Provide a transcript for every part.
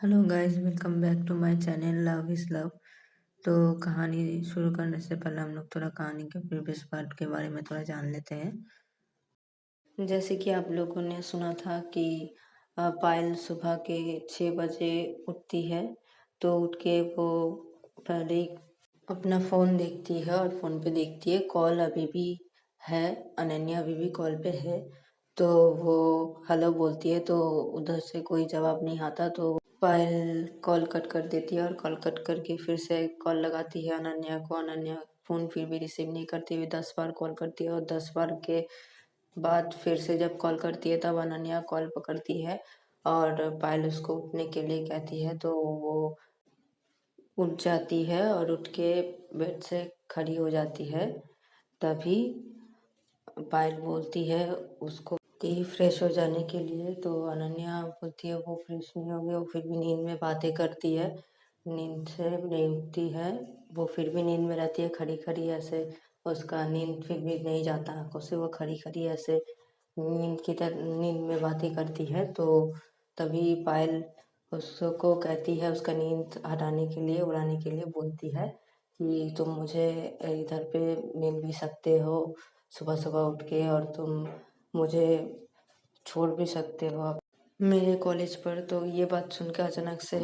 Hello guys, welcome back to my channel love is love. तो कहानी शुरू करने से पहले हम लोग थोड़ा कहानी के प्रीवियस पार्ट के बारे में थोड़ा जान लेते हैं। जैसे कि आप लोगों ने सुना था कि पायल सुबह के 6 बजे उठती है। तो उठ के वो पहले ही अपना फ़ोन देखती है और फ़ोन पे देखती है कॉल अभी भी है, अनन्या अभी भी कॉल पे है। तो वो हेलो बोलती है तो उधर से कोई जवाब नहीं आता, तो पायल कॉल कट कर देती है और कॉल कट करके फिर से कॉल लगाती है अनन्या को। अनन्या फ़ोन फिर भी रिसीव नहीं करती हुई 10 बार कॉल करती है और 10 बार के बाद फिर से जब कॉल करती है तब अनन्या कॉल पकड़ती है और पायल उसको उठने के लिए कहती है। तो वो उठ जाती है और उठ के बेड से खड़ी हो जाती है। तभी पायल बोलती है उसको कि फ्रेश हो जाने के लिए। तो अनन्या बोलती है वो फ्रेश नहीं होगी, वो फिर भी नींद में बातें करती है, नींद से नहीं उठती है। वो फिर भी नींद में रहती है खड़ी खड़ी ऐसे, उसका नींद फिर भी नहीं जाता आंखों से, वो खड़ी खड़ी ऐसे नींद में बातें करती है। तो तभी पायल उसको कहती है, उसका नींद हटाने के लिए उड़ाने के लिए बोलती है कि तुम मुझे इधर पे मिल भी सकते हो सुबह सुबह उठ के, और तुम मुझे छोड़ भी सकते हो आप मेरे कॉलेज पर। तो ये बात सुनकर अचानक से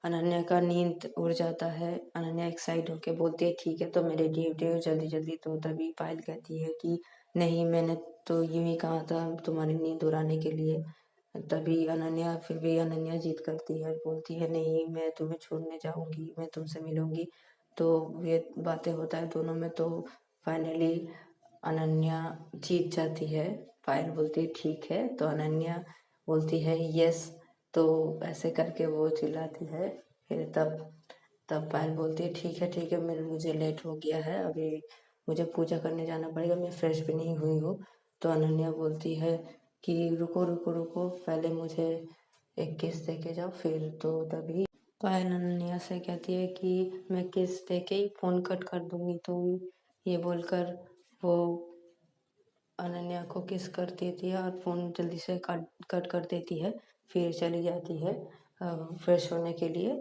अनन्या का नींद उड़ जाता है। अनन्या एक्साइट होके बोलती है ठीक है तो मेरे ड्यूटी हो जल्दी जल्दी। तो तभी पायल कहती है कि नहीं, मैंने तो यूं ही कहा था तुम्हारी नींद उड़ाने के लिए। तभी अनन्या फिर भी अनन्या जीत करती है, बोलती है नहीं, मैं तुम्हें छोड़ने जाऊंगी, मैं तुमसे मिलूंगी। तो ये बातें होता है दोनों में। तो फाइनली अनन्या जीत जाती है। पायल बोलती है ठीक है, तो अनन्या बोलती है यस। तो ऐसे करके वो चिल्लाती है। फिर तब तब पायल बोलती है ठीक है, मुझे लेट हो गया है, अभी मुझे पूजा करने जाना पड़ेगा, मैं फ्रेश भी नहीं हुई हूँ। तो अनन्या बोलती है कि रुको रुको रुको, पहले मुझे एक किस दे के जाओ फिर। तो तभी पायल अनन्या से कहती है कि मैं किस दे के ही फ़ोन कट कर दूंगी। तो ये बोलकर वो अनन्या को किस कर देती है और फ़ोन जल्दी से कट कट कर देती है। फिर चली जाती है फ्रेश होने के लिए,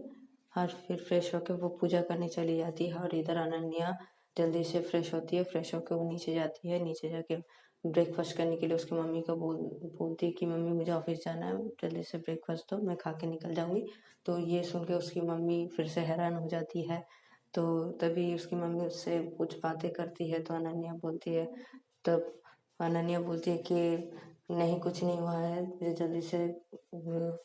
और फिर फ्रेश होकर वो पूजा करने चली जाती है। और इधर अनन्या जल्दी से फ्रेश होती है, फ्रेश होकर वो नीचे जाती है। नीचे जाके ब्रेकफास्ट करने के लिए उसकी मम्मी को बोलती है कि मम्मी मुझे ऑफिस जाना है, जल्दी से ब्रेकफास्ट दो, मैं खा के निकल जाऊँगी। तो ये सुन के उसकी मम्मी फिर से हैरान हो जाती है। तो तभी उसकी मम्मी उससे कुछ बातें करती है। तो अनन्या बोलती है तब अनन्या बोलती है कि नहीं कुछ नहीं हुआ है, मुझे जल्दी से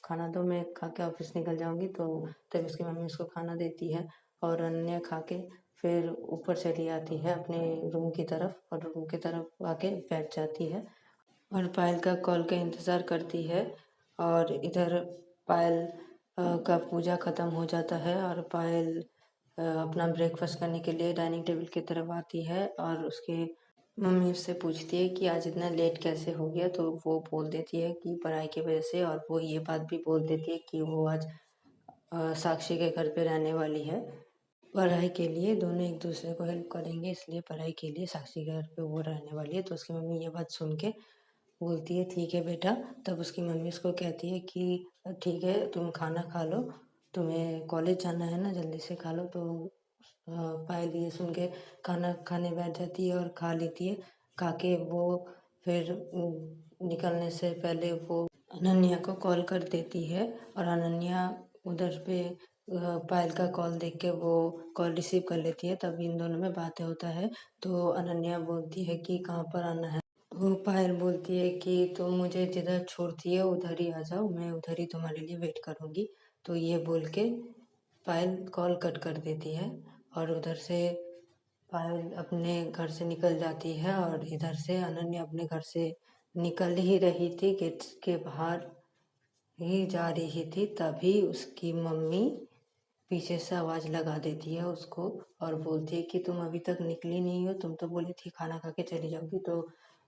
खाना दो, मैं खा के ऑफिस निकल जाऊंगी। तो तब उसकी मम्मी उसको खाना देती है और अनन्या खा के फिर ऊपर चली आती है अपने रूम की तरफ, और रूम की तरफ आके बैठ जाती है और पायल का कॉल का इंतज़ार करती है। और इधर पायल का पूजा ख़त्म हो जाता है और पायल अपना ब्रेकफास्ट करने के लिए डाइनिंग टेबल की तरफ आती है। और उसके मम्मी उससे पूछती है कि आज इतना लेट कैसे हो गया। तो वो बोल देती है कि पढ़ाई की वजह से, और वो ये बात भी बोल देती है कि वो आज साक्षी के घर पे रहने वाली है पढ़ाई के लिए। दोनों एक दूसरे को हेल्प करेंगे, इसलिए पढ़ाई के लिए साक्षी के घर पे वो रहने वाली है। तो उसकी मम्मी ये बात सुन के बोलती है ठीक है बेटा। तब उसकी मम्मी उसको कहती है कि ठीक है तुम खाना खा लो, तुम्हें कॉलेज जाना है ना, जल्दी से खा लो। तो पायल ये सुन के खाना खाने बैठ जाती है और खा लेती है। खा के वो फिर निकलने से पहले वो अनन्या को कॉल कर देती है। और अनन्या उधर पे पायल का कॉल देख के वो कॉल रिसीव कर लेती है। तब इन दोनों में बातें होता है। तो अनन्या बोलती है कि कहाँ पर आना है। वो पायल बोलती है कि तुम मुझे जिधर छोड़ती है उधर ही आ जाओ, मैं उधर ही तुम्हारे लिए वेट करूँगी। तो ये बोल के पायल कॉल कट कर देती है और उधर से पायल अपने घर से निकल जाती है। और इधर से अनन्या अपने घर से निकल ही रही थी, गेट के बाहर ही जा रही थी, तभी उसकी मम्मी पीछे से आवाज़ लगा देती है उसको और बोलती है कि तुम अभी तक निकली नहीं हो, तुम तो बोली थी खाना खा के चली जाओगी। तो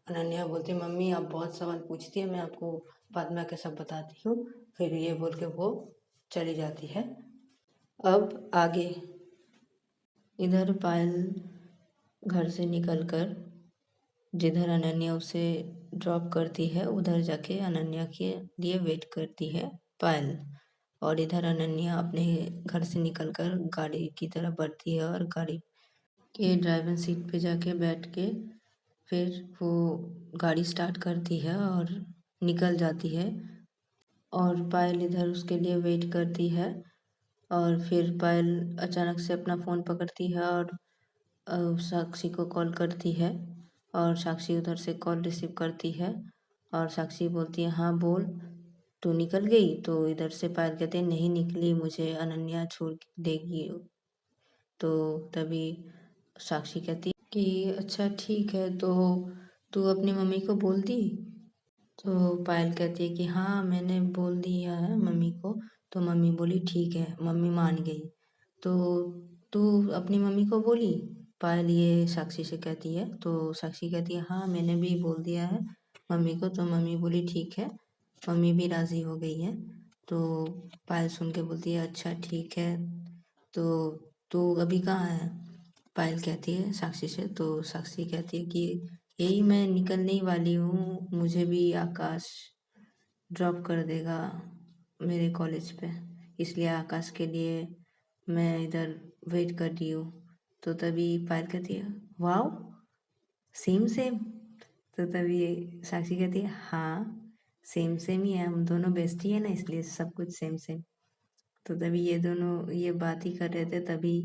अनन्या बोलती है मम्मी आप बहुत सवाल पूछती है, मैं आपको बाद में आके सब बताती हूँ। फिर ये बोल के वो चली जाती है। अब आगे इधर पायल घर से निकलकर जिधर अनन्या उसे ड्रॉप करती है उधर जाके अनन्या के लिए वेट करती है पायल। और इधर अनन्या अपने घर से निकलकर गाड़ी की तरफ बढ़ती है और गाड़ी के ड्राइवर सीट पे जाके बैठ के फिर वो गाड़ी स्टार्ट करती है और निकल जाती है। और पायल इधर उसके लिए वेट करती है और फिर पायल अचानक से अपना फ़ोन पकड़ती है और साक्षी को कॉल करती है और साक्षी उधर से कॉल रिसीव करती है और साक्षी बोलती है हाँ बोल, तू निकल गई? तो इधर से पायल कहते हैं नहीं निकली, मुझे अनन्या छोड़ देगी। तो तभी साक्षी कहती कि अच्छा ठीक है, तो तू अपनी मम्मी को बोल दी? तो पायल कहती है कि हाँ मैंने बोल दिया है मम्मी को। तो मम्मी बोली ठीक है, मम्मी मान गई। तो तू अपनी मम्मी को बोली? पायल ये साक्षी से कहती है। तो साक्षी कहती है हाँ मैंने भी बोल दिया है मम्मी को। तो मम्मी बोली ठीक है, मम्मी भी राज़ी हो गई है। तो पायल सुन के बोलती है अच्छा ठीक है, तो तू अभी कहाँ है? पायल कहती है साक्षी से। तो साक्षी कहती है कि यही मैं निकलने ही वाली हूँ, मुझे भी आकाश ड्रॉप कर देगा मेरे कॉलेज पे, इसलिए आकाश के लिए मैं इधर वेट कर रही हूँ। तो तभी पायल कहती है वाओ, सेम सेम। तो तभी साक्षी कहती है हाँ सेम सेम ही है, हम दोनों बेस्टी है ना, इसलिए सब कुछ सेम सेम। तो तभी ये दोनों ये बात ही कर रहे थे, तभी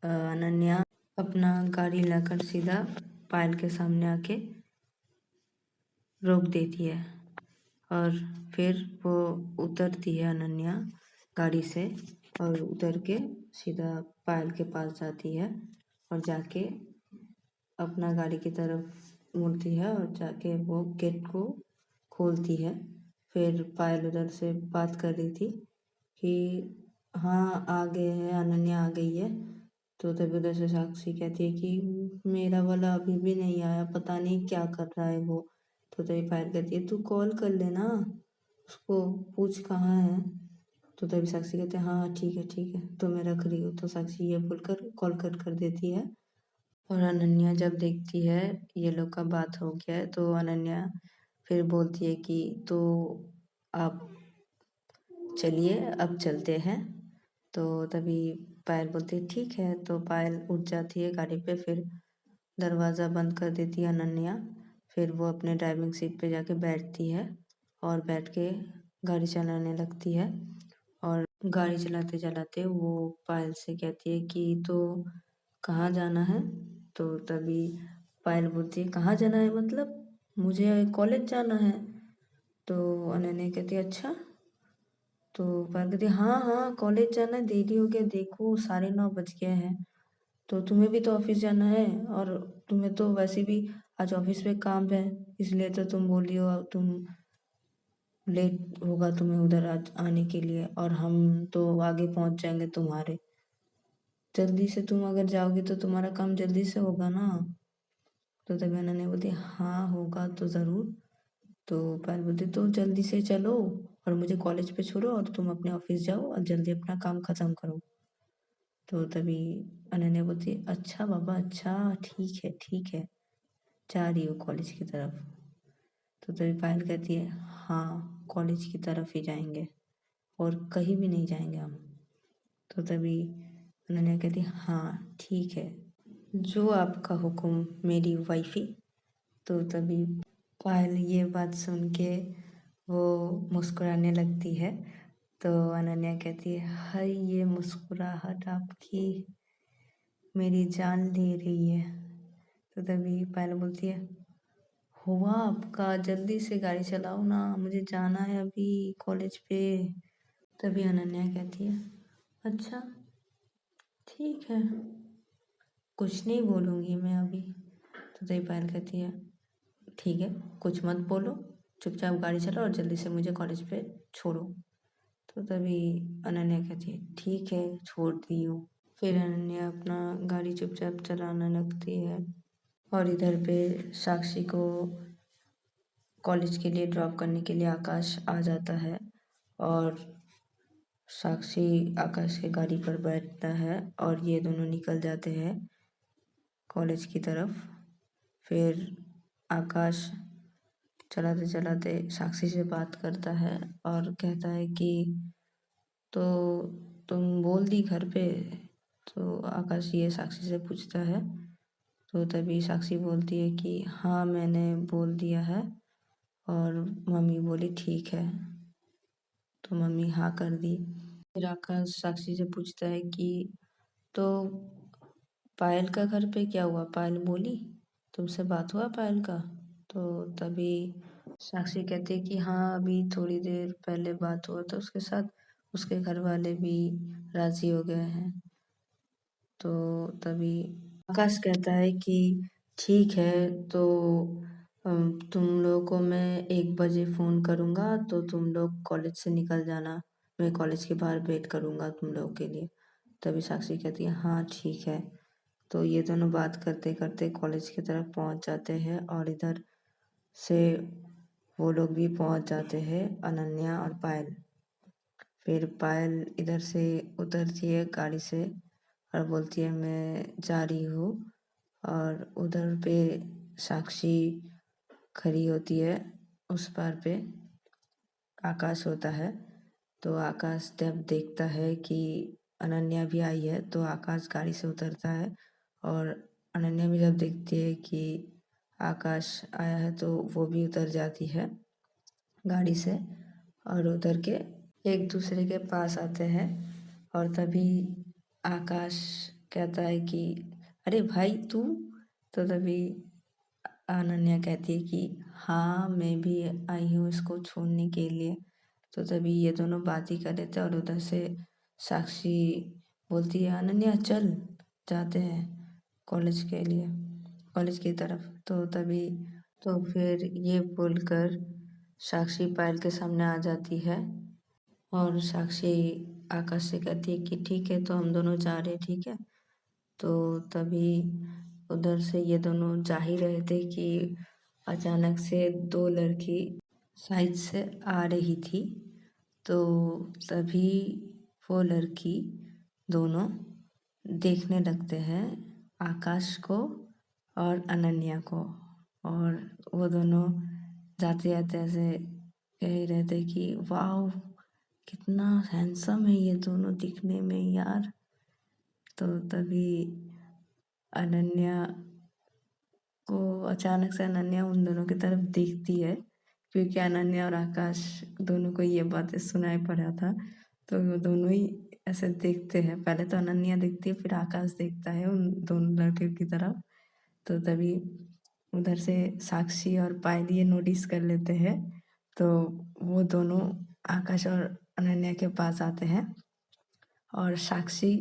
अनन्या अपना गाड़ी लाकर सीधा पायल के सामने आके रोक देती है और फिर वो उतरती है अनन्या गाड़ी से और उतर के सीधा पायल के पास जाती है और जाके अपना गाड़ी की तरफ मुड़ती है और जाके वो गेट को खोलती है। फिर पायल उधर से बात कर रही थी कि हाँ आ गए हैं, अनन्या आ गई है। तो तभी उधर से साक्षी कहती है कि मेरा वाला अभी भी नहीं आया, पता नहीं क्या कर रहा है वो। तो तभी पायल कहती है तू कॉल कर लेना उसको, पूछ कहाँ है। तो तभी साक्षी कहते हैं हाँ ठीक है तो मैं रख रही हूँ। तो साक्षी ये बोलकर कॉल कट कर देती है और अनन्या जब देखती है ये लोग का बात हो गया है तो अनन्या फिर बोलती है कि तो आप चलिए अब चलते हैं। तो तभी पायल बोलती है ठीक है। तो पायल उठ जाती है गाड़ी पे, फिर दरवाज़ा बंद कर देती है अनन्या। फिर वो अपने ड्राइविंग सीट पे जाके बैठती है और बैठ के गाड़ी चलाने लगती है। और गाड़ी चलाते चलाते वो पायल से कहती है कि तो कहाँ जाना है? तो तभी पायल बोलती है कहाँ जाना है मतलब, मुझे कॉलेज जाना है। तो अनन्या कहती है अच्छा? तो पायल कहती है हाँ कॉलेज जाना है, देरी हो गया, देखो 9:30 बज गए हैं। तो तुम्हें भी तो ऑफिस जाना है और तुम्हें तो वैसे भी आज ऑफिस में काम है, इसलिए तो तुम बोली हो तुम लेट होगा तुम्हें उधर आज आने के लिए, और हम तो आगे पहुंच जाएंगे तुम्हारे। जल्दी से तुम अगर जाओगी तो तुम्हारा काम जल्दी से होगा ना। तो तभी अनन्या बोलती हाँ होगा तो ज़रूर। तो पायल बोलती तो जल्दी से चलो और मुझे कॉलेज पे छोड़ो और तुम अपने ऑफिस जाओ और जल्दी अपना काम ख़त्म करो। तो तभी अनन्या बोलती अच्छा बाबा अच्छा, ठीक है जा रही हो कॉलेज की तरफ। तो तभी पायल कहती है हाँ कॉलेज की तरफ ही जाएंगे और कहीं भी नहीं जाएंगे हम। तो तभी अनन्या कहती है हाँ ठीक है, जो आपका हुक्म मेरी वाइफी। तो तभी पायल ये बात सुन के वो मुस्कुराने लगती है। तो अनन्या कहती है हाय ये मुस्कुराहट आपकी मेरी जान ले रही है। तो तभी पायल बोलती है हुआ आपका, जल्दी से गाड़ी चलाओ ना, मुझे जाना है अभी कॉलेज पे। तभी अनन्या कहती है अच्छा ठीक है, कुछ नहीं बोलूँगी मैं अभी। तो तभी पायल कहती है ठीक है कुछ मत बोलो, चुपचाप गाड़ी चलाओ और जल्दी से मुझे कॉलेज पे छोड़ो। तो तभी अनन्या कहती है ठीक है छोड़ दी हूँ। फिर अनन्या अपना गाड़ी चुपचाप चलाने लगती है और इधर पे साक्षी को कॉलेज के लिए ड्रॉप करने के लिए आकाश आ जाता है और साक्षी आकाश के गाड़ी पर बैठता है और ये दोनों निकल जाते हैं कॉलेज की तरफ। फिर आकाश चलाते चलाते साक्षी से बात करता है और कहता है कि तो तुम बोल दी घर पे? तो आकाश ये साक्षी से पूछता है। तो तभी साक्षी बोलती है कि हाँ मैंने बोल दिया है। और मम्मी बोली ठीक है। तो मम्मी हाँ कर दी। फिर आकाश साक्षी से पूछता है कि तो पायल का घर पे क्या हुआ? पायल बोली तुमसे बात हुआ पायल का? तो तभी साक्षी कहती है कि हाँ अभी थोड़ी देर पहले बात हुआ था उसके साथ, उसके घर वाले भी राजी हो गए हैं। तो तभी आकाश कहता है कि ठीक है तो तुम लोगों को मैं 1 बजे फ़ोन करूँगा तो तुम लोग कॉलेज से निकल जाना, मैं कॉलेज के बाहर वेट करूँगा तुम लोगों के लिए। तभी साक्षी कहती है हाँ ठीक है। तो ये दोनों बात करते करते कॉलेज की तरफ पहुँच जाते हैं और इधर से वो लोग भी पहुँच जाते हैं, अनन्या और पायल। फिर पायल इधर से उतरती है गाड़ी से और बोलती है मैं जा रही हूँ। और उधर पे साक्षी खड़ी होती है, उस पार पे आकाश होता है। तो आकाश जब देखता है कि अनन्या भी आई है तो आकाश गाड़ी से उतरता है। और अनन्या भी जब देखती है कि आकाश आया है तो वो भी उतर जाती है गाड़ी से और उतर के एक दूसरे के पास आते हैं। और तभी आकाश कहता है कि अरे भाई तू? तो तभी अनन्या कहती है कि हाँ मैं भी आई हूँ इसको छोड़ने के लिए। तो तभी ये दोनों बात ही कर रहे थे और उधर से साक्षी बोलती है अनन्या चल जाते हैं कॉलेज के लिए, कॉलेज की तरफ। तो तभी तो फिर ये बोलकर साक्षी पायल के सामने आ जाती है और साक्षी आकाश से कहती है कि ठीक है तो हम दोनों जा रहे हैं, ठीक है। तो तभी उधर से ये दोनों जा ही रहे थे कि अचानक से 2 लड़की साइड से आ रही थी। तो तभी वो लड़की दोनों देखने लगते हैं आकाश को और अनन्या को। और वो दोनों जाते जाते ऐसे कह ही रहे थे कि वाह कितना हैंडसम है ये दोनों दिखने में यार। तो तभी अनन्या को अचानक से अनन्या उन दोनों की तरफ देखती है, क्योंकि अनन्या और आकाश दोनों को ये बातें सुनाई पड़ा था। तो वो दोनों ही ऐसे देखते हैं, पहले तो अनन्या देखती है फिर आकाश देखता है उन दोनों लड़के की तरफ। तो तभी उधर से साक्षी और पायल ये नोटिस कर लेते हैं। तो वो दोनों आकाश और अनन्या के पास आते हैं और साक्षी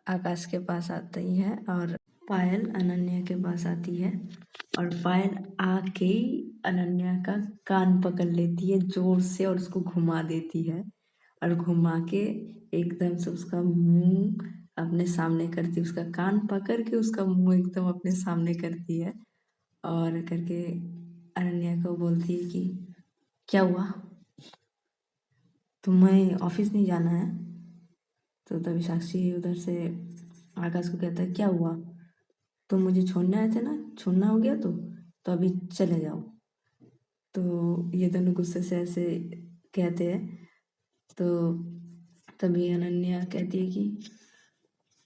आकाश के पास आती है और पायल अनन्या के पास आती है। और पायल आके अनन्या का कान पकड़ लेती है जोर से और उसको घुमा देती है। और घुमा के एकदम से उसका मुंह अपने सामने करती है, उसका कान पकड़ के उसका मुंह एकदम अपने सामने करती है। और करके अनन्या को बोलती है कि क्या हुआ, तुम्हें ऑफिस नहीं जाना है? तो तभी साक्षी उधर से आकाश को कहता है क्या हुआ, तुम मुझे छोड़ने आए थे ना, छोड़ना हो गया तो अभी चले जाओ। तो ये दोनों गुस्से से ऐसे कहते हैं। तो तभी अनन्या कहती है कि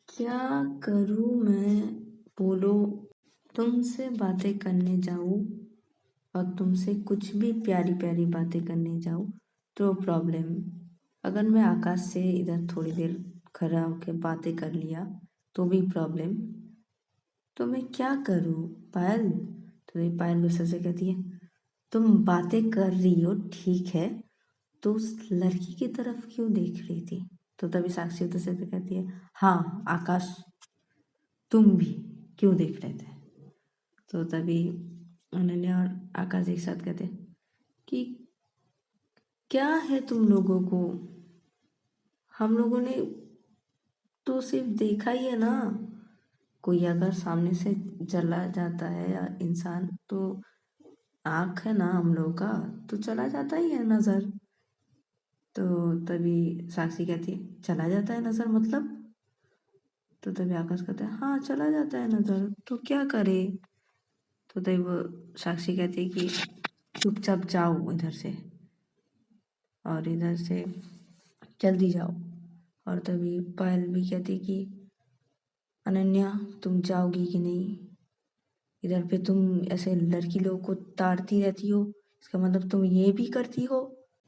क्या करूँ मैं, बोलो। तुमसे बातें करने जाऊँ और तुमसे कुछ भी प्यारी प्यारी बातें करने जाऊँ तो प्रॉब्लम। अगर मैं आकाश से इधर थोड़ी देर खड़ा होकर बातें कर लिया तो भी प्रॉब्लम। तो मैं क्या करूँ पायल? तो ये पायल गुस्से से कहती है तुम बातें कर रही हो ठीक है, तो उस लड़की की तरफ क्यों देख रही थी? तो तभी साक्षी उधर से कहती है हाँ आकाश तुम भी क्यों देख रहे थे? तो तभी अनन्या और आकाश एक साथ कहते हैं कि क्या है तुम लोगों को, हम लोगों ने तो सिर्फ देखा ही है ना। कोई अगर सामने से चला जाता है या इंसान तो आँख है ना हम लोगों का, तो चला जाता ही है नज़र। तो तभी साक्षी कहती है चला जाता है नज़र मतलब? तो तभी आकाश कहता है हाँ चला जाता है नज़र, तो क्या करे? तो तभी वो साक्षी कहती है कि चुपचाप जाओ इधर से। और इधर से जल्दी जाओ। और तभी पायल भी कहती कि अनन्या तुम जाओगी कि नहीं, इधर पे तुम ऐसे लड़की लोगों को ताड़ती रहती हो, इसका मतलब तुम ये भी करती हो।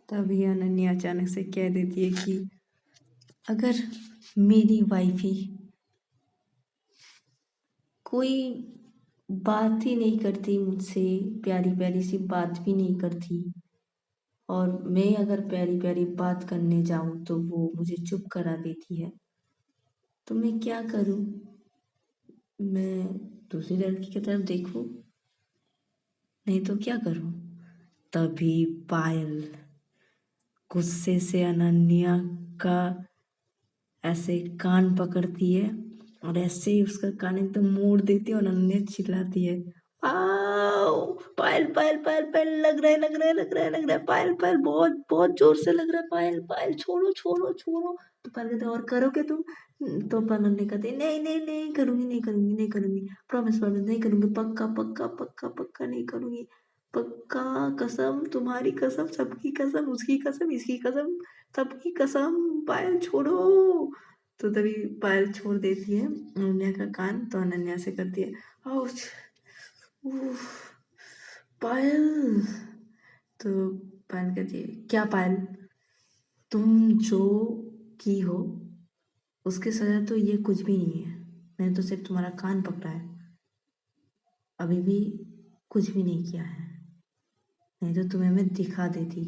तभी अनन्या अचानक से कह देती है कि अगर मेरी वाइफी कोई बात ही नहीं करती मुझसे, प्यारी प्यारी सी बात भी नहीं करती, और मैं अगर प्यारी प्यारी बात करने जाऊं तो वो मुझे चुप करा देती है, तो मैं क्या करूं? मैं दूसरी लड़की की तरफ देखूं, नहीं तो क्या करूं? तभी पायल गुस्से से अनन्या का ऐसे कान पकड़ती है और ऐसे ही उसका कान एकदम मोड़ देती है और अनन्या चिल्लाती है, आओ पायल पायल पायल पायल, लग रहा है लग रहा है लग रहा है लग रहा है, पायल पायल बहुत बहुत जोर से लग रहा है, पायल पायल छोड़ो छोड़ो छोड़ो। तो पायल कहते और करोगे तुम? तो अनन्या कहती नहीं नहीं नहीं करूंगी नहीं करूंगी नहीं करूंगी, प्रॉमिस प्रॉमिस नहीं करूंगी, पक्का पक्का पक्का पक्का नहीं करूंगी, पक्का कसम तुम्हारी कसम सबकी कसम उसकी कसम इसकी कसम सबकी कसम, पायल छोड़ो। तो तभी पायल छोड़ देती है अनन्या का कान, तो अनन्या से करती है आउच, उफ, पायल। तो पायल कहती है क्या पायल, तुम जो की हो उसकी सजा तो ये कुछ भी नहीं है, मैंने तो सिर्फ तुम्हारा कान पकड़ा है, अभी भी कुछ भी नहीं किया है, नहीं तो तुम्हें मैं दिखा देती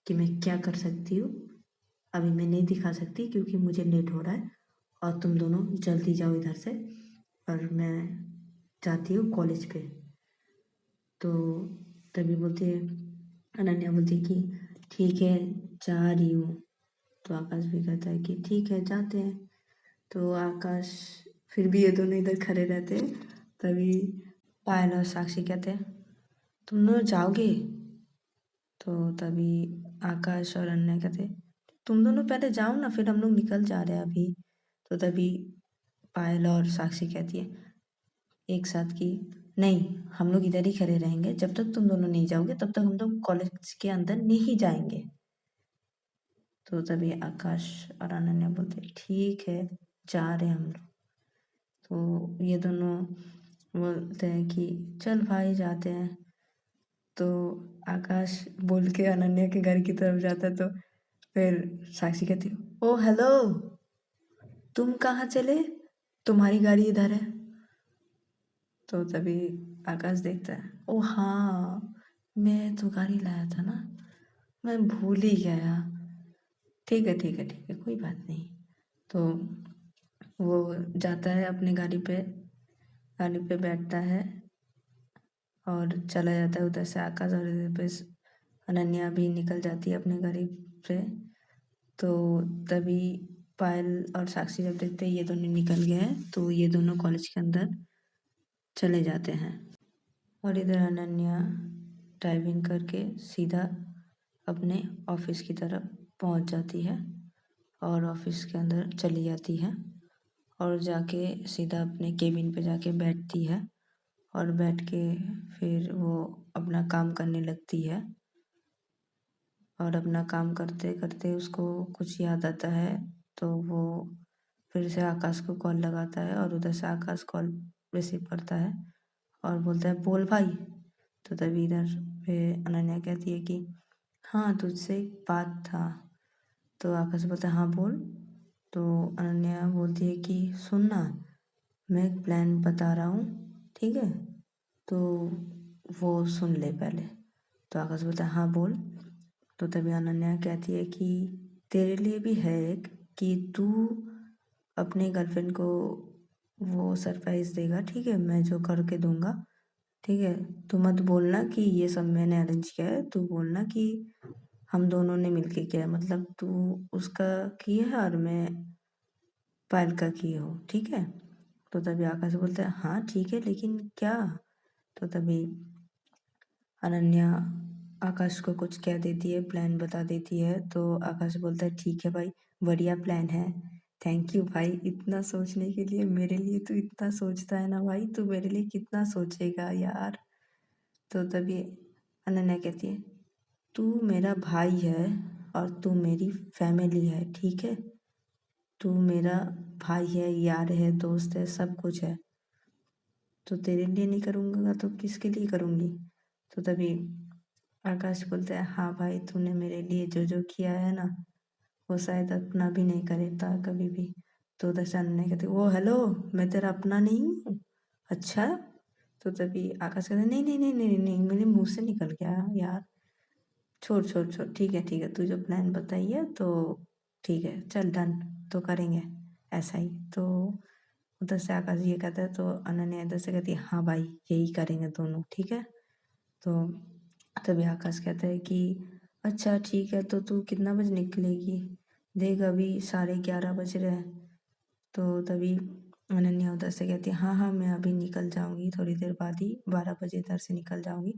कि मैं क्या कर सकती हूँ। अभी मैं नहीं दिखा सकती क्योंकि मुझे लेट हो रहा है, और तुम दोनों जल्दी जाओ इधर से, और मैं जाती हूँ कॉलेज पे। तो तभी बोलती है अनन्या, बोलती है कि ठीक है जा रही हूँ। तो आकाश भी कहता है कि ठीक है जाते हैं। तो आकाश, फिर भी ये दोनों इधर खड़े रहते हैं। तभी पायल और साक्षी कहते हैं तुम दोनों जाओगे? तो तभी आकाश और अनन्या कहते तुम दोनों पहले जाओ ना, फिर हम लोग निकल जा रहे हैं अभी। तो तभी पायल और साक्षी कहती है एक साथ कि नहीं, हम लोग इधर ही खड़े रहेंगे, जब तक तुम दोनों नहीं जाओगे तब तक हम लोग कॉलेज के अंदर नहीं जाएंगे। तो तभी आकाश और अनन्या बोलते ठीक है जा रहे हैं हम लोग। तो ये दोनों बोलते हैं कि चल भाई जाते हैं। तो आकाश बोल के अनन्या के घर की तरफ जाता है, तो फिर साक्षी कहती है ओ हेलो, तुम कहाँ चले, तुम्हारी गाड़ी इधर है। तो तभी आकाश देखता है ओ हाँ, मैं तो गाड़ी लाया था ना, मैं भूल ही गया, ठीक है ठीक है ठीक है कोई बात नहीं। तो वो जाता है अपनी गाड़ी पे बैठता है और चला जाता है उधर से आकाश, और इधर पे अनन्या भी निकल जाती है अपने गाड़ी से। तो तभी पायल और साक्षी जब देखते हैं ये दोनों निकल गए हैं, तो ये दोनों कॉलेज के अंदर चले जाते हैं। और इधर अनन्या ड्राइविंग करके सीधा अपने ऑफिस की तरफ पहुंच जाती है और ऑफिस के अंदर चली जाती है और जाके सीधा अपने केबिन पे जाके बैठती है और बैठ के फिर वो अपना काम करने लगती है। और अपना काम करते करते उसको कुछ याद आता है, तो वो फिर से आकाश को कॉल लगाता है और उधर से आकाश कॉल रिसीव करता है और बोलता है बोल भाई। तो तभी इधर पे अनन्या कहती है कि हाँ तुझसे एक बात था। तो आकाश बोलता है हाँ बोल। तो अनन्या बोलती है कि सुन ना, मैं एक प्लान बता रहा हूँ, ठीक है, तो वो सुन ले पहले। तो आकाश बोलता है हाँ बोल। तो तभी अनन्या कहती है कि तेरे लिए भी है एक, कि तू अपने गर्लफ्रेंड को वो सरप्राइज देगा, ठीक है, मैं जो करके दूंगा, ठीक है, तू मत बोलना कि ये सब मैंने अरेंज किया है, तू बोलना कि हम दोनों ने मिलके किया है, मतलब तू उसका किया है और मैं पायल का किए हो, ठीक है। तो तभी आकाश बोलता है हाँ ठीक है लेकिन क्या। तो तभी अनन्या आकाश को कुछ कह देती है, प्लान बता देती है। तो आकाश बोलता है ठीक है भाई, बढ़िया प्लान है, थैंक यू भाई इतना सोचने के लिए, मेरे लिए तू इतना सोचता है ना भाई, तू मेरे लिए कितना सोचेगा यार। तो तभी अनन्या कहती है तू मेरा भाई है और तू मेरी फैमिली है, ठीक है। तू मेरा भाई है, यार है, दोस्त है, सब कुछ है। तो तेरे लिए नहीं करूँगा तो किसके लिए करूँगी। तो तभी आकाश बोलता है, हाँ भाई, तूने मेरे लिए जो जो किया है ना, वो शायद अपना भी नहीं करेगा कभी भी। तो उधर से अन्य कहते, वो हेलो, मैं तेरा अपना नहीं हूँ, अच्छा। तो तभी आकाश कहता, नहीं नहीं नहीं नहीं नहीं, मेरे मुंह से निकल गया यार, छोड़ छोड़ छोड़, ठीक है, तू जो प्लान बताई है तो ठीक है, चल डन, तो करेंगे ऐसा ही। तो उधर से आकाश ये कहता है, तो अनन्या इधर से कहती है, हाँ भाई, यही करेंगे दोनों, ठीक है। तो तभी आकाश कहता है कि अच्छा ठीक है, तो तू कितना बजे निकलेगी, देख अभी 11:30 बज रहे हैं। तो तभी अनन्या उधर से कहती है, हाँ हाँ, मैं अभी निकल जाऊंगी, थोड़ी देर बाद ही 12 बजे इधर से निकल जाऊंगी।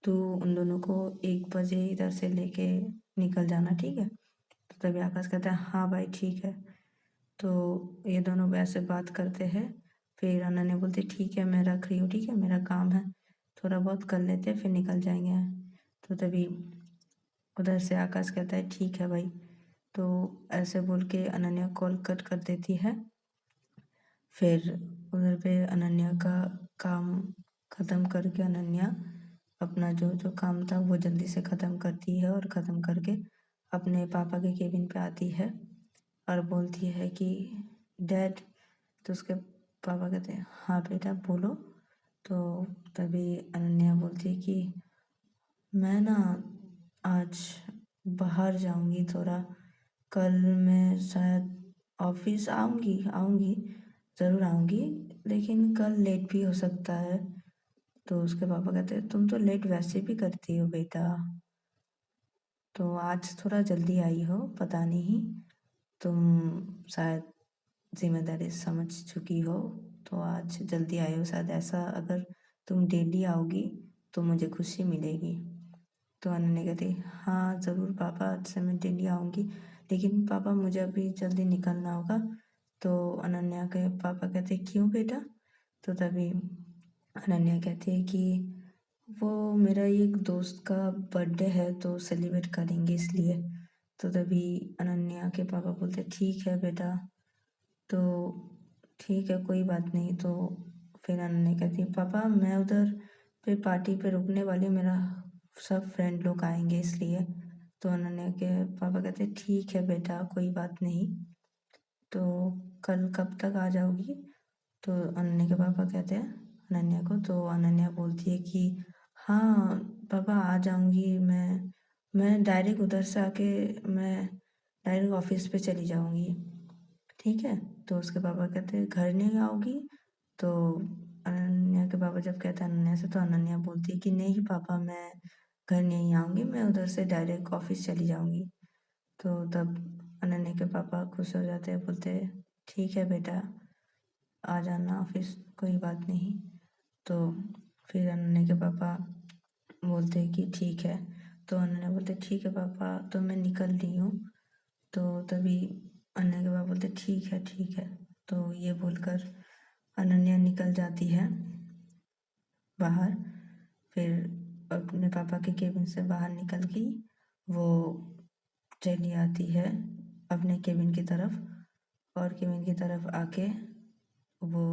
तो उन दोनों को 1 बजे इधर से लेके निकल जाना, ठीक है। तो तभी आकाश कहता है, हाँ भाई ठीक है। तो ये दोनों वैसे बात करते हैं। फिर अनन्या बोलती है, ठीक है, मैं रख रही हूँ, ठीक है, मेरा काम है, थोड़ा बहुत कर लेते हैं, फिर निकल जाएंगे। तो तभी उधर से आकाश कहता है, ठीक है भाई। तो ऐसे बोल के अनन्या कॉल कट कर देती है। फिर उधर पे अनन्या का काम ख़त्म करके अनन्या अपना जो जो काम था वो जल्दी से ख़त्म करती है, और ख़त्म करके अपने पापा के केबिन पे आती है और बोलती है कि डैड। तो उसके पापा कहते हैं, हाँ बेटा बोलो। तो तभी अनन्या बोलती है कि मैं ना आज बाहर जाऊंगी थोड़ा, कल मैं शायद ऑफिस आऊंगी आऊंगी ज़रूर आऊंगी, लेकिन कल लेट भी हो सकता है। तो उसके पापा कहते हैं, तुम तो लेट वैसे भी करती हो बेटा, तो आज थोड़ा जल्दी आई हो, पता नहीं, तुम शायद जिम्मेदारी समझ चुकी हो, तो आज जल्दी आई हो शायद, ऐसा अगर तुम डेली आओगी तो मुझे खुशी मिलेगी। तो अनन्या कहती, हाँ ज़रूर पापा, आज से मैं डेली आऊँगी, लेकिन पापा मुझे अभी जल्दी निकलना होगा। तो अनन्या के पापा कहते, क्यों बेटा। तो तभी अनन्या कहती है कि वो मेरा एक दोस्त का बर्थडे है, तो सेलिब्रेट करेंगे इसलिए। तो तभी अनन्या के पापा बोलते, ठीक है बेटा, तो ठीक है, कोई बात नहीं। तो फिर अनन्या कहती है, पापा मैं उधर पे पार्टी पे रुकने वाली हूँ, मेरा सब फ्रेंड लोग आएंगे इसलिए। तो अनन्या के पापा कहते हैं, ठीक है बेटा, कोई बात नहीं, तो कल कब तक आ जाओगी। तो अनन्या के पापा कहते हैं अनन्या को, तो अनन्या बोलती है कि हाँ पापा आ जाऊंगी मैं डायरेक्ट उधर से आके मैं डायरेक्ट ऑफिस पे चली जाऊंगी, ठीक है। तो उसके पापा कहते हैं, घर नहीं आओगी। तो अनन्या के पापा जब कहते हैं अनन्या से, तो अनन्या बोलती है कि नहीं पापा, मैं घर नहीं आऊँगी, मैं उधर से डायरेक्ट ऑफिस चली जाऊँगी। तो तब अनन्या के पापा खुश हो जाते हैं, बोलते हैं, ठीक है बेटा, आ जाना ऑफिस, कोई बात नहीं। तो फिर अनन्या के पापा बोलते हैं कि ठीक है। तो अनन्या बोलते, ठीक है पापा, तो मैं निकल रही हूँ। तो तभी अनन्या के पापा बोलते, ठीक है। तो ये बोलकर अनन्या निकल जाती है बाहर। फिर अपने पापा के केबिन से बाहर निकल गई, वो चली आती है अपने केबिन की तरफ, और केबिन की तरफ आके वो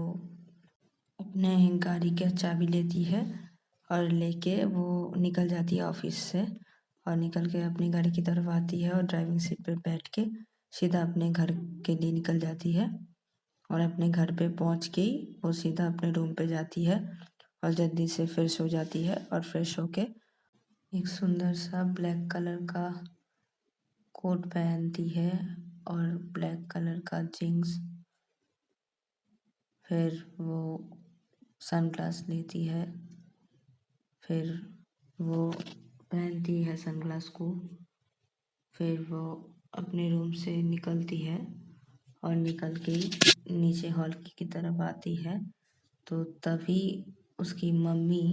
अपने गाड़ी की चाबी लेती है और लेके वो निकल जाती है ऑफिस से, और निकल के अपनी गाड़ी की तरफ आती है और ड्राइविंग सीट पे बैठ के सीधा अपने घर के लिए निकल जाती है। और अपने घर पे पहुंच के ही वो सीधा अपने रूम पे जाती है और जल्दी से फ्रेश हो जाती है, और फ्रेश होके एक सुंदर सा ब्लैक कलर का कोट पहनती है और ब्लैक कलर का जीन्स। फिर वो सनग्लास लेती है, फिर वो पहनती है सनग्लास को, फिर वो अपने रूम से निकलती है और निकल के नीचे हॉल की तरफ आती है। तो तभी उसकी मम्मी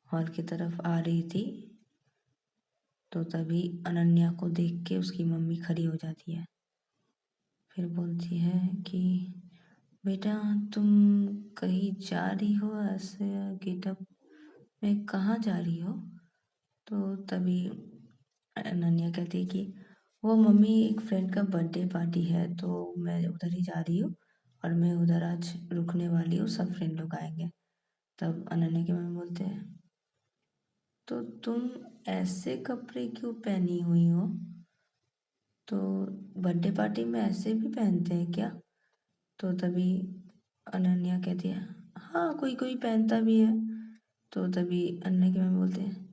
हॉल की तरफ आ रही थी। तो तभी अनन्या को देख के उसकी मम्मी खड़ी हो जाती है, फिर बोलती है कि बेटा तुम कहीं जा रही हो ऐसे गेटअप में, कहाँ जा रही हो। तो तभी अनन्या कहती है कि वो मम्मी एक फ्रेंड का बर्थडे पार्टी है तो मैं उधर ही जा रही हूँ और मैं उधर आज रुकने वाली हूँ, सब फ्रेंड लोग आएंगे। तब अनन्या की मम्मी बोलते हैं तो तुम ऐसे कपड़े क्यों पहनी हुई हो? तो बर्थडे पार्टी में ऐसे भी पहनते हैं क्या? तो तभी अनन्या कहती है हाँ कोई कोई पहनता भी है। तो तभी अनन्या की मम्मी बोलते हैं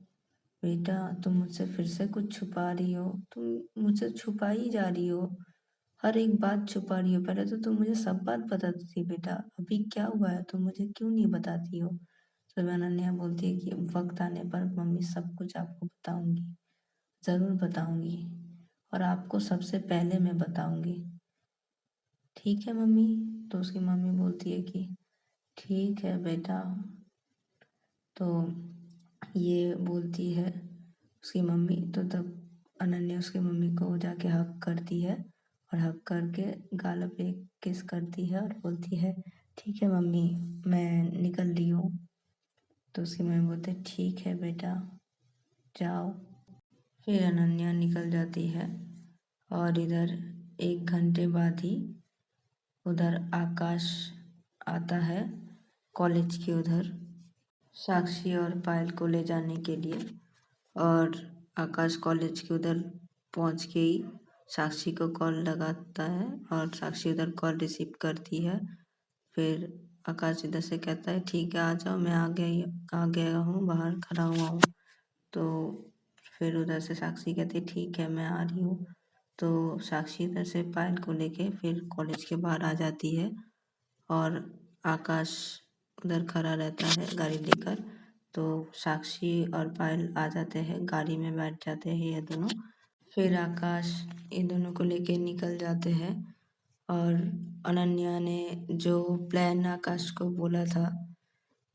बेटा तुम मुझसे फिर से कुछ छुपा रही हो, तुम मुझसे छुपा ही जा रही हो, हर एक बात छुपा रही हो। पहले तो तुम मुझे सब बात बताती थी बेटा, अभी क्या हुआ है तुम मुझे क्यों नहीं बताती हो? तो अनन्या बोलती है कि वक्त आने पर मम्मी सब कुछ आपको बताऊंगी, ज़रूर बताऊंगी, और आपको सबसे पहले मैं बताऊंगी। ठीक है मम्मी। तो उसकी मम्मी बोलती है कि ठीक है बेटा। तो ये बोलती है उसकी मम्मी, तो तब अनन्या उसकी मम्मी को जाके हक करती है और हक करके गाल पे किस करती है और बोलती है ठीक है मम्मी मैं निकल रही हूँ। तो उसकी मम्मी बोलते है ठीक है बेटा जाओ। फिर अनन्या निकल जाती है और इधर 1 घंटे बाद ही उधर आकाश आता है कॉलेज के उधर साक्षी और पायल को ले जाने के लिए। और आकाश कॉलेज के उधर पहुंच के ही साक्षी को कॉल लगाता है और साक्षी उधर कॉल रिसीव करती है। फिर आकाश इधर से कहता है ठीक है आ जाओ, मैं आ गया हूँ, बाहर खड़ा हुआ हूँ। तो फिर उधर से साक्षी कहती है ठीक है मैं आ रही हूँ। तो साक्षी इधर से पायल को लेके फिर कॉलेज के बाहर आ जाती है और आकाश उधर खड़ा रहता है गाड़ी लेकर। तो साक्षी और पायल आ जाते हैं, गाड़ी में बैठ जाते हैं ये दोनों। फिर आकाश इन दोनों को लेके निकल जाते हैं और अनन्या ने जो प्लान आकाश को बोला था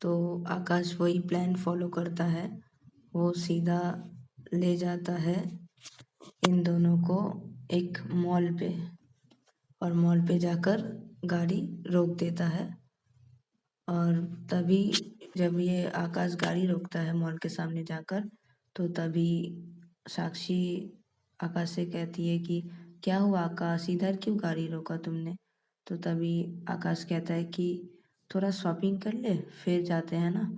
तो आकाश वही प्लान फॉलो करता है। वो सीधा ले जाता है इन दोनों को एक मॉल पे और मॉल पे जाकर गाड़ी रोक देता है। और तभी जब ये आकाश गाड़ी रोकता है मॉल के सामने जाकर, तो तभी साक्षी आकाश से कहती है कि क्या हुआ आकाश, इधर क्यों गाड़ी रोका तुमने? तो तभी आकाश कहता है कि थोड़ा शॉपिंग कर ले फिर जाते हैं ना।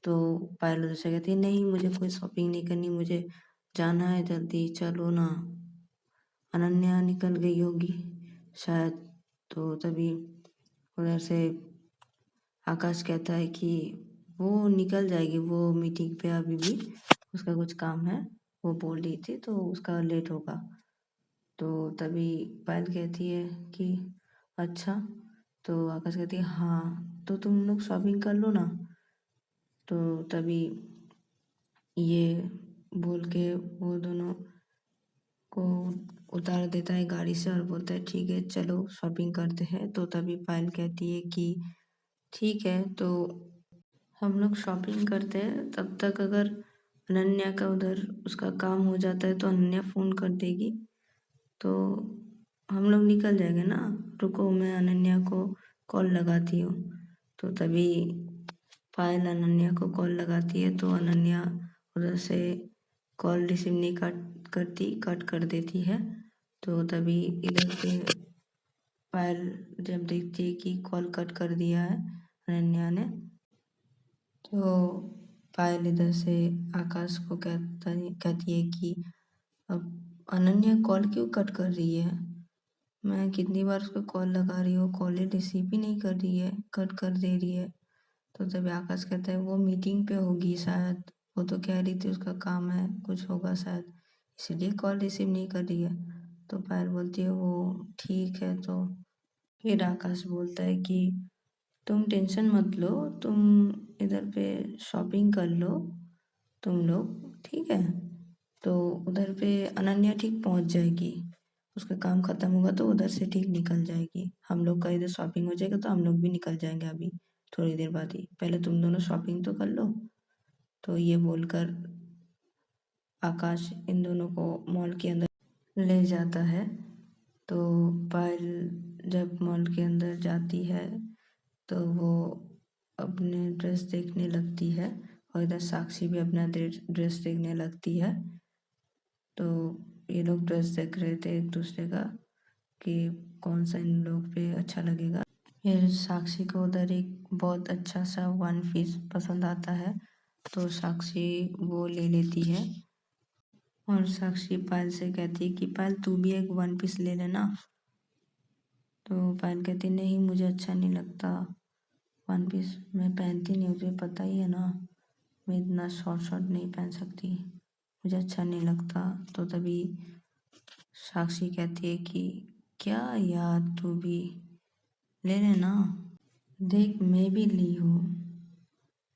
तो पायल उधर से कहती है नहीं मुझे कोई शॉपिंग नहीं करनी, मुझे जाना है जल्दी, चलो ना। अनन्या निकल गई होगी शायद। तो तभी उधर से आकाश कहता है कि वो निकल जाएगी, वो मीटिंग पे अभी भी उसका कुछ काम है, वो बोल रही थी तो उसका लेट होगा। तो तभी पायल कहती है कि अच्छा। तो आकाश कहती है हाँ तो तुम लोग शॉपिंग कर लो ना। तो तभी ये बोल के वो दोनों को उतार देता है गाड़ी से और बोलता है ठीक है चलो शॉपिंग करते हैं। तो तभी पायल कहती है कि ठीक है। तो हम लोग शॉपिंग करते हैं, तब तक अगर अनन्या का उधर उसका काम हो जाता है तो अनन्या फ़ोन कर देगी तो हम लोग निकल जाएंगे ना। रुको मैं अनन्या को कॉल लगाती हूँ। तो तभी पायल अनन्या को कॉल लगाती है तो अनन्या उधर से कॉल रिसीव नहीं करती, कट कर देती है। तो तभी इधर से पायल जब देखती है कि कॉल कट कर दिया है अनन्या ने, तो पायल इधर से आकाश को कहती है कि अब अनन्या कॉल क्यों कट कर रही है? मैं कितनी बार उसको कॉल लगा रही हूँ, कॉल रिसीव ही नहीं कर रही है, कट कर दे रही है। तो तभी आकाश कहता है वो मीटिंग पे होगी शायद, वो तो कह रही थी उसका काम है कुछ होगा शायद, इसीलिए कॉल रिसीव नहीं कर रही है। तो पायल बोलती है वो ठीक है। तो फिर आकाश बोलता है कि तुम टेंशन मत लो, तुम इधर पे शॉपिंग कर लो तुम लोग, ठीक है। तो उधर पे अनन्या ठीक पहुंच जाएगी, उसका काम खत्म होगा तो उधर से ठीक निकल जाएगी। हम लोग का इधर शॉपिंग हो जाएगा तो हम लोग भी निकल जाएंगे अभी थोड़ी देर बाद ही, पहले तुम दोनों शॉपिंग तो कर लो। तो ये बोलकर आकाश इन दोनों को मॉल के अंदर ले जाता है। तो पायल जब मॉल के अंदर जाती है तो वो अपने ड्रेस देखने लगती है और इधर साक्षी भी अपना ड्रेस देखने लगती है। तो ये लोग ड्रेस देख रहे थे एक दूसरे का कि कौन सा इन लोग पे अच्छा लगेगा। फिर साक्षी को उधर एक बहुत अच्छा सा वन पीस पसंद आता है, तो साक्षी वो ले लेती है और साक्षी पायल से कहती है कि पायल तू भी एक वन पीस ले लेना। तो पायल कहती नहीं, मुझे अच्छा नहीं लगता वन पीस, मैं पहनती नहीं, तुझे पता ही है ना, मैं इतना शॉर्ट शॉर्ट नहीं पहन सकती, मुझे अच्छा नहीं लगता। तो तभी साक्षी कहती है कि क्या यार, तू भी ले लेना, देख मैं भी ली हूँ,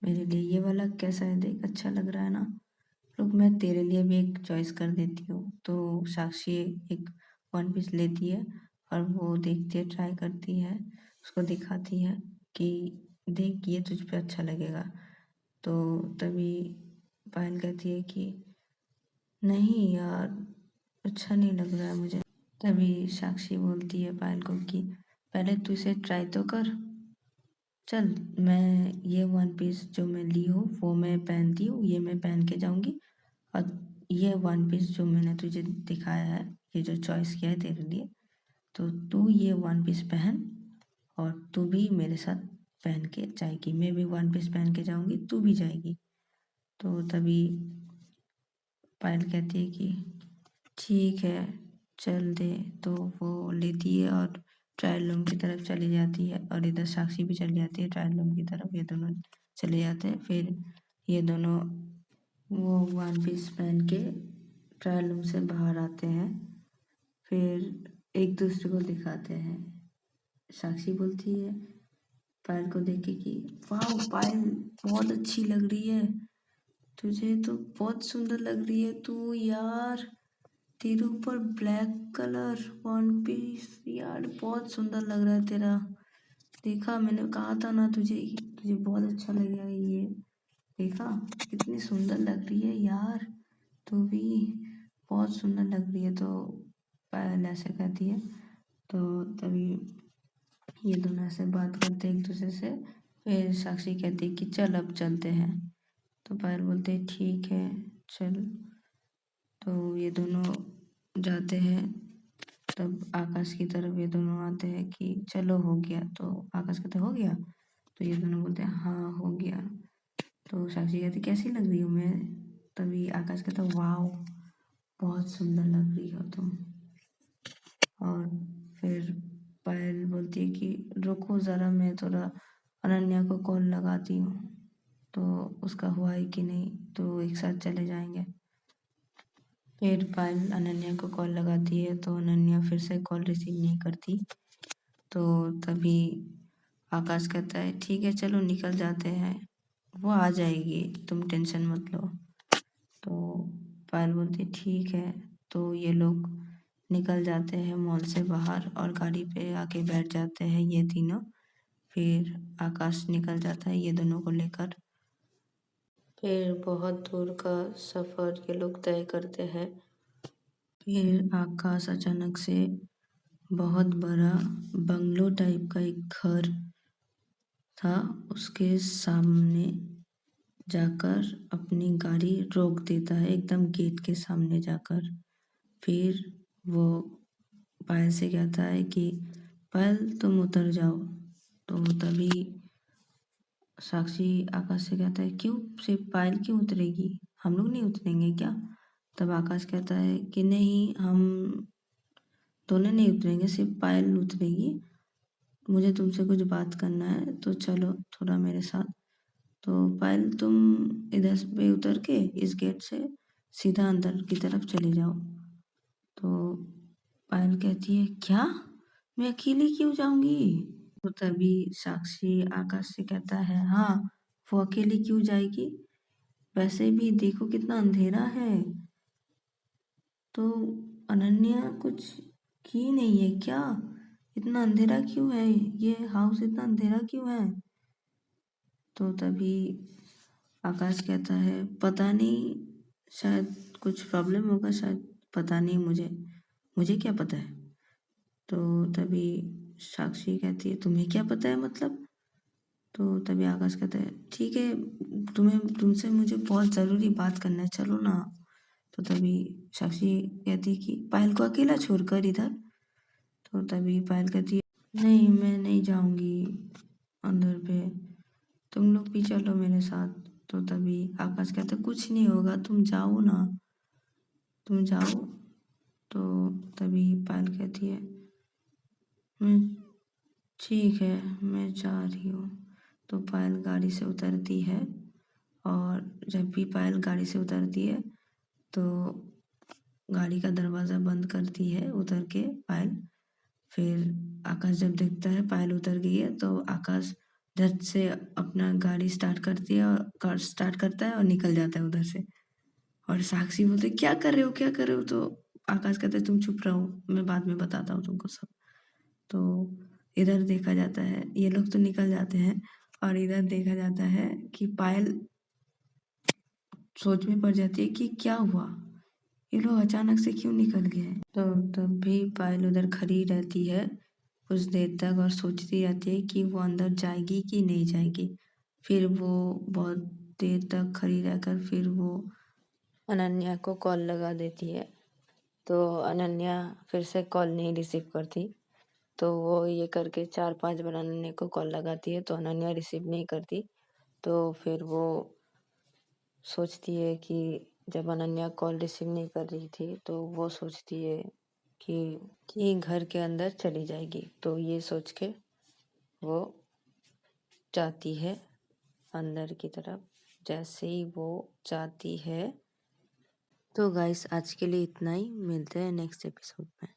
मेरे लिए ये वाला कैसा है, देख अच्छा लग रहा है ना, रुक मैं तेरे लिए भी एक चॉइस कर देती हूँ। तो साक्षी एक वन पीस लेती है और वो देखती है, ट्राई करती है, उसको दिखाती है कि देख ये तुझ पे अच्छा लगेगा। तो तभी पायल कहती है कि नहीं यार, अच्छा नहीं लग रहा है मुझे। तभी साक्षी बोलती है पायल को कि पहले तू इसे ट्राई तो कर, चल मैं ये वन पीस जो मैं ली हूँ वो मैं पहनती हूँ, ये मैं पहन के जाऊँगी, और ये वन पीस जो मैंने तुझे दिखाया है, ये जो चॉइस किया है तेरे लिए, तो तू ये वन पीस पहन और तू भी मेरे साथ पहन के जाएगी, मैं भी वन पीस पहन के जाऊँगी, तू भी जाएगी। तो तभी पायल कहती है कि ठीक है चल दे। तो वो लेती है और ट्रायल रूम की तरफ चली जाती है और इधर साक्षी भी चली जाती है ट्रायल रूम की तरफ, ये दोनों चले जाते हैं। फिर ये दोनों वो वन पीस पहन के ट्रायल रूम से बाहर आते हैं, फिर एक दूसरे को दिखाते हैं। साक्षी बोलती है पायल को देख के कि वाह पायल बहुत अच्छी लग रही है, तुझे तो बहुत सुंदर लग रही है तू यार, तेरे ऊपर ब्लैक कलर वन पीस यार बहुत सुंदर लग रहा है तेरा, देखा मैंने कहा था ना तुझे, तुझे बहुत अच्छा लगेगा ये, देखा कितनी सुंदर लग रही है यार, तू भी बहुत सुंदर लग रही है। तो पायल ऐसे कहती है। तो तभी ये दोनों ऐसे बात करते एक दूसरे से। फिर साक्षी कहती है कि चल अब चलते हैं। तो पायल बोलते हैं ठीक है चल। तो ये दोनों जाते हैं, तब आकाश की तरफ ये दोनों आते हैं कि चलो हो गया। तो आकाश कहते हो गया, तो ये दोनों बोलते हैं हाँ हो गया। तो साक्षी कहती कैसी लग रही हूँ मैं, तभी आकाश कहता वाह बहुत सुंदर लग रही हो तुम। और फिर पायल बोलती है कि रुको ज़रा मैं थोड़ा अनन्या को कॉल लगाती हूँ, तो उसका हुआ है कि नहीं, तो एक साथ चले जाएंगे। फिर पायल अनन्या को कॉल लगाती है तो अनन्या फिर से कॉल रिसीव नहीं करती। तो तभी आकाश कहता है ठीक है चलो निकल जाते हैं, वो आ जाएगी तुम टेंशन मत लो। तो पायल बोलती ठीक है। तो ये लोग निकल जाते हैं मॉल से बाहर और गाड़ी पे आके बैठ जाते हैं ये तीनों। फिर आकाश निकल जाता है ये दोनों को लेकर। फिर बहुत दूर का सफ़र ये लोग तय करते हैं। फिर आकाश अचानक से बहुत बड़ा बंगलो टाइप का एक घर था, उसके सामने जाकर अपनी गाड़ी रोक देता है एकदम गेट के सामने जाकर। फिर वो पायल से कहता है कि पायल तुम उतर जाओ। तो तभी साक्षी आकाश से कहता है क्यों, सिर्फ पायल क्यों उतरेगी, हम लोग नहीं उतरेंगे क्या। तब आकाश कहता है कि नहीं हम दोनों नहीं उतरेंगे, सिर्फ पायल उतरेगी, मुझे तुमसे कुछ बात करना है तो चलो थोड़ा मेरे साथ। तो पायल तुम इधर पे उतर के इस गेट से सीधा अंदर की तरफ चली जाओ। तो पायल कहती है क्या, मैं अकेली क्यों जाऊंगी। तो तभी साक्षी आकाश से कहता है हाँ वो अकेली क्यों जाएगी, वैसे भी देखो कितना अंधेरा है, तो अनन्या कुछ की नहीं है क्या, इतना अंधेरा क्यों है, ये हाउस इतना अंधेरा क्यों है। तो तभी आकाश कहता है पता नहीं, शायद कुछ प्रॉब्लम होगा शायद, पता नहीं मुझे, मुझे क्या पता है। तो तभी साक्षी कहती है तुम्हें क्या पता है मतलब। तो तभी आकाश कहता है ठीक है, तुमसे मुझे बहुत ज़रूरी बात करना है, चलो ना। तो तभी साक्षी कहती कि पायल को अकेला छोड़कर इधर। तो तभी पायल कहती है नहीं मैं नहीं जाऊंगी अंदर पे, तुम लोग भी चलो मेरे साथ। तो तभी आकाश कहता है कुछ नहीं होगा, तुम जाओ ना, तुम जाओ। तो तभी पायल कहती है मैं ठीक है मैं जा रही हूँ। तो पायल गाड़ी से उतरती है, और जब भी पायल गाड़ी से उतरती है तो गाड़ी का दरवाज़ा बंद करती है उतर के पायल। फिर आकाश जब देखता है पायल उतर गई है तो आकाश झट से अपना गाड़ी स्टार्ट करती है और स्टार्ट करता है और निकल जाता है उधर से। और साक्षी बोलते क्या कर रहे हो क्या कर रहे हो। तो आकाश कहते तुम चुप रहो, मैं बाद में बताता हूँ तुमको सब। तो इधर देखा जाता है ये लोग तो निकल जाते हैं, और इधर देखा जाता है कि पायल सोच में पड़ जाती है कि क्या हुआ, ये लोग अचानक से क्यों निकल गए। तो तब भी पायल उधर खड़ी रहती है कुछ देर तक और सोचती रहती है कि वो अंदर जाएगी कि नहीं जाएगी। फिर वो बहुत देर तक खड़ी रहकर फिर वो अनन्या को कॉल लगा देती है। तो अनन्या फिर से कॉल नहीं रिसीव करती। तो वो ये करके 4-5 बार अनन्या को कॉल लगाती है तो अनन्या रिसीव नहीं करती। तो फिर वो सोचती है कि जब अनन्या कॉल रिसीव नहीं कर रही थी तो वो सोचती है कि घर के अंदर चली जाएगी। तो ये सोच के वो जाती है अंदर की तरफ। जैसे ही वो जाती है तो गाइस आज के लिए इतना ही, मिलते हैं नेक्स्ट एपिसोड में।